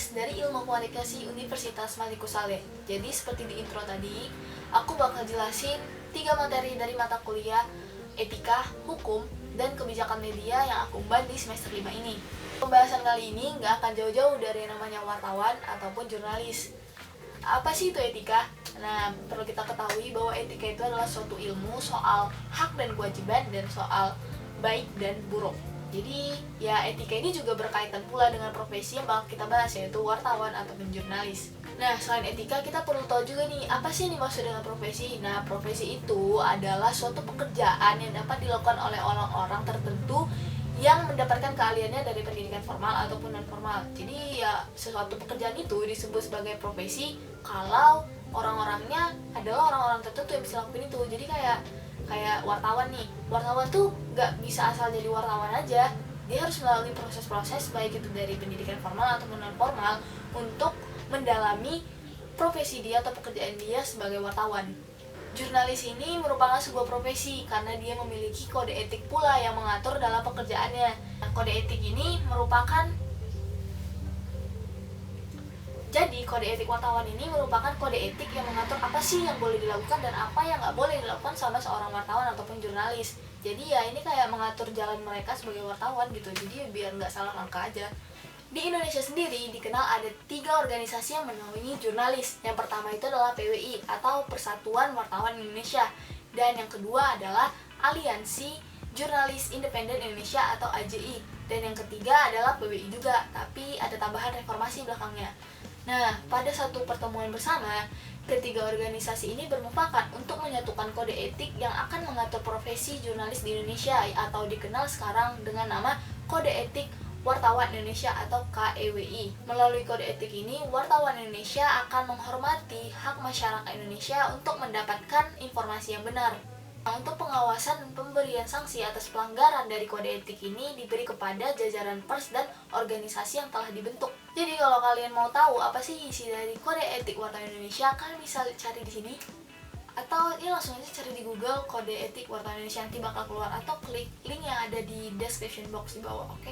Hafiz dari Ilmu Komunikasi Universitas Maliku Saleh. Jadi seperti di intro tadi, aku bakal jelasin 3 materi dari mata kuliah Etika, Hukum, dan Kebijakan Media yang aku umban di semester 5 ini. Pembahasan kali ini nggak akan jauh-jauh dari yang namanya wartawan ataupun jurnalis. Apa sih itu etika? Nah, perlu kita ketahui bahwa etika itu adalah suatu ilmu soal hak dan kewajiban dan soal baik dan buruk. Jadi, ya etika ini juga berkaitan pula dengan profesi yang bakal kita bahas, yaitu wartawan ataupun jurnalis. Nah, selain etika, kita perlu tahu juga nih, apa sih yang dimaksud dengan profesi? Nah, profesi itu adalah suatu pekerjaan yang dapat dilakukan oleh orang-orang tertentu yang mendapatkan keahliannya dari pendidikan formal ataupun non-formal. Jadi, ya sesuatu pekerjaan itu disebut sebagai profesi kalau orang-orangnya adalah orang-orang tertentu yang bisa lakukan itu. Jadi kayak wartawan nih, wartawan tuh nggak bisa asal jadi wartawan aja, dia harus melalui proses-proses baik itu dari pendidikan formal ataupun non formal untuk mendalami profesi dia atau pekerjaan dia sebagai wartawan. Jurnalis ini merupakan sebuah profesi karena dia memiliki kode etik pula yang mengatur dalam pekerjaannya. Nah, kode etik ini merupakan Jadi, kode etik wartawan ini merupakan kode etik yang mengatur apa sih yang boleh dilakukan dan apa yang nggak boleh dilakukan sama seorang wartawan ataupun jurnalis. Jadi ya ini kayak mengatur jalan mereka sebagai wartawan gitu, jadi biar nggak salah langkah aja. Di Indonesia sendiri dikenal ada 3 organisasi yang menaungi jurnalis. Yang pertama itu adalah PWI atau Persatuan Wartawan Indonesia. Dan yang kedua adalah Aliansi Jurnalis Independen Indonesia atau AJI. Dan yang ketiga adalah PWI juga, tapi ada tambahan reformasi belakangnya. Nah, pada satu pertemuan bersama, ketiga organisasi ini bermufakat untuk menyatukan kode etik yang akan mengatur profesi jurnalis di Indonesia atau dikenal sekarang dengan nama Kode Etik Wartawan Indonesia atau KEWI. Melalui kode etik ini, wartawan Indonesia akan menghormati hak masyarakat Indonesia untuk mendapatkan informasi yang benar. Nah, untuk pengawasan dan pemberian sanksi atas pelanggaran dari kode etik ini diberi kepada jajaran pers dan organisasi yang telah dibentuk. Jadi kalau kalian mau tahu apa sih isi dari kode etik wartawan Indonesia, kalian bisa cari di sini. Atau ya langsung aja cari di Google kode etik wartawan Indonesia, nanti bakal keluar, atau klik link yang ada di description box di bawah, oke?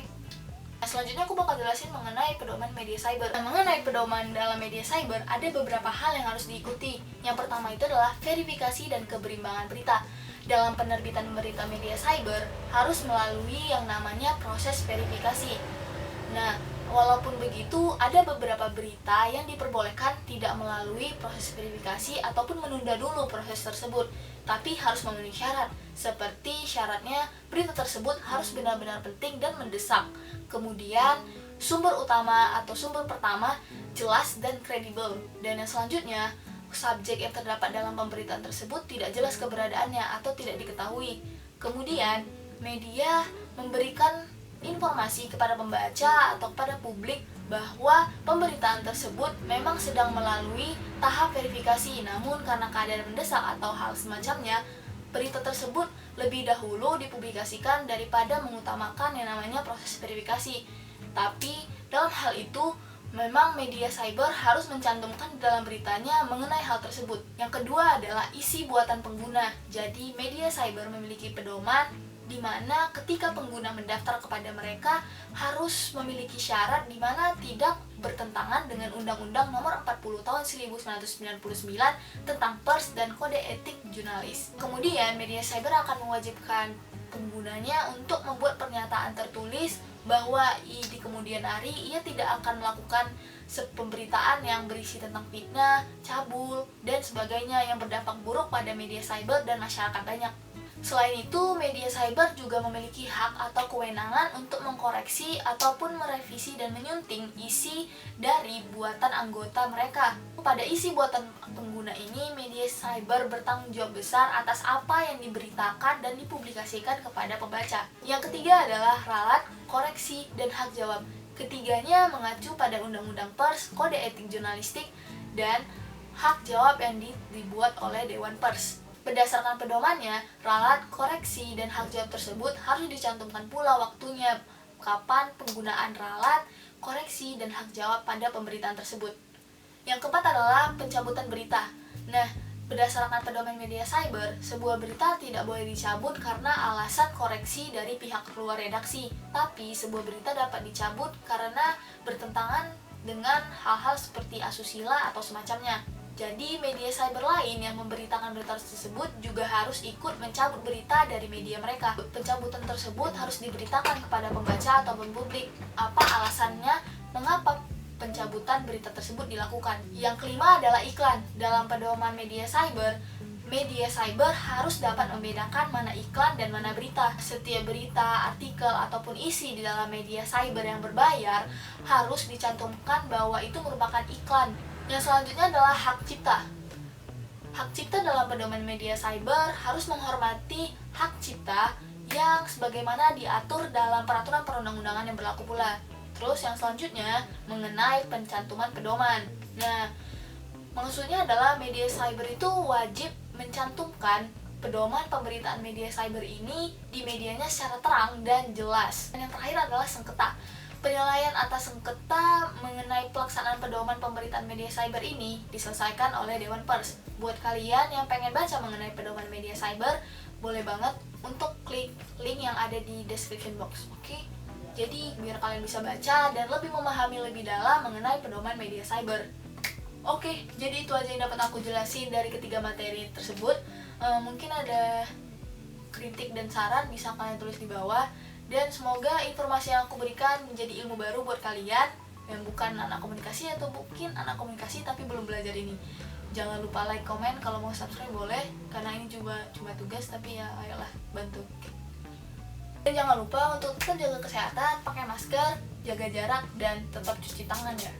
Nah, selanjutnya aku bakal jelasin mengenai pedoman media cyber. Nah, mengenai pedoman dalam media cyber, ada beberapa hal yang harus diikuti. Yang pertama itu adalah verifikasi dan keberimbangan berita. Dalam penerbitan berita media cyber, harus melalui yang namanya proses verifikasi. Nah, walaupun begitu, ada beberapa berita yang diperbolehkan tidak melalui proses verifikasi ataupun menunda dulu proses tersebut, tapi harus memenuhi syarat. Seperti syaratnya, berita tersebut harus benar-benar penting dan mendesak. Kemudian, sumber utama atau sumber pertama jelas dan kredibel. Dan yang selanjutnya, subjek yang terdapat dalam pemberitaan tersebut tidak jelas keberadaannya atau tidak diketahui. Kemudian, media memberikan informasi kepada pembaca atau kepada publik bahwa pemberitaan tersebut memang sedang melalui tahap verifikasi, namun karena keadaan mendesak atau hal semacamnya, berita tersebut lebih dahulu dipublikasikan daripada mengutamakan yang namanya proses verifikasi. Tapi dalam hal itu, memang media cyber harus mencantumkan dalam beritanya mengenai hal tersebut. Yang kedua adalah isi buatan pengguna. Jadi media cyber memiliki pedoman di mana ketika pengguna mendaftar kepada mereka harus memiliki syarat di mana tidak bertentangan dengan Undang-Undang Nomor 40 Tahun 1999 tentang pers dan kode etik jurnalis. Kemudian media cyber akan mewajibkan penggunanya untuk membuat pernyataan tertulis bahwa di kemudian hari ia tidak akan melakukan pemberitaan yang berisi tentang fitnah, cabul, dan sebagainya yang berdampak buruk pada media cyber dan masyarakat banyak. Selain itu, media cyber juga memiliki hak atau kewenangan untuk mengkoreksi ataupun merevisi dan menyunting isi dari buatan anggota mereka. Pada isi buatan pengguna ini, media cyber bertanggung jawab besar atas apa yang diberitakan dan dipublikasikan kepada pembaca. Yang ketiga adalah ralat, koreksi, dan hak jawab. Ketiganya mengacu pada Undang-Undang Pers, Kode Etik Jurnalistik, dan hak jawab yang dibuat oleh Dewan Pers. Berdasarkan pedomannya, ralat, koreksi, dan hak jawab tersebut harus dicantumkan pula waktunya, kapan penggunaan ralat, koreksi, dan hak jawab pada pemberitaan tersebut. Yang keempat adalah pencabutan berita. Nah, berdasarkan pedoman media cyber, sebuah berita tidak boleh dicabut karena alasan koreksi dari pihak keluar redaksi. Tapi, sebuah berita dapat dicabut karena bertentangan dengan hal-hal seperti asusila atau semacamnya. Jadi media cyber lain yang memberitakan berita tersebut juga harus ikut mencabut berita dari media mereka. Pencabutan tersebut harus diberitakan kepada pembaca ataupun publik. Apa alasannya mengapa pencabutan berita tersebut dilakukan. Yang kelima adalah iklan. Dalam pedoman media cyber harus dapat membedakan mana iklan dan mana berita. Setiap berita, artikel, ataupun isi di dalam media cyber yang berbayar harus dicantumkan bahwa itu merupakan iklan. Yang selanjutnya adalah hak cipta. Hak cipta dalam pedoman media cyber harus menghormati hak cipta yang sebagaimana diatur dalam peraturan perundang-undangan yang berlaku pula. Terus yang selanjutnya mengenai pencantuman pedoman. Nah, maksudnya adalah media cyber itu wajib mencantumkan pedoman pemberitaan media cyber ini di medianya secara terang dan jelas. Dan yang terakhir adalah sengketa. Penilaian atas sengketa mengenai pelaksanaan pedoman pemberitaan media cyber ini diselesaikan oleh Dewan Pers. Buat kalian yang pengen baca mengenai pedoman media cyber, boleh banget untuk klik link yang ada di description box. Oke? Jadi biar kalian bisa baca dan lebih memahami lebih dalam mengenai pedoman media cyber. Oke, jadi itu aja yang dapat aku jelasin dari ketiga materi tersebut. Mungkin ada kritik dan saran bisa kalian tulis di bawah. Dan semoga informasi yang aku berikan menjadi ilmu baru buat kalian yang bukan anak komunikasi atau mungkin anak komunikasi tapi belum belajar ini. Jangan lupa like, komen, kalau mau subscribe boleh, karena ini juga cuma tugas tapi ya ayolah bantu. Dan jangan lupa untuk tetap jaga kesehatan, pakai masker, jaga jarak, dan tetap cuci tangan ya.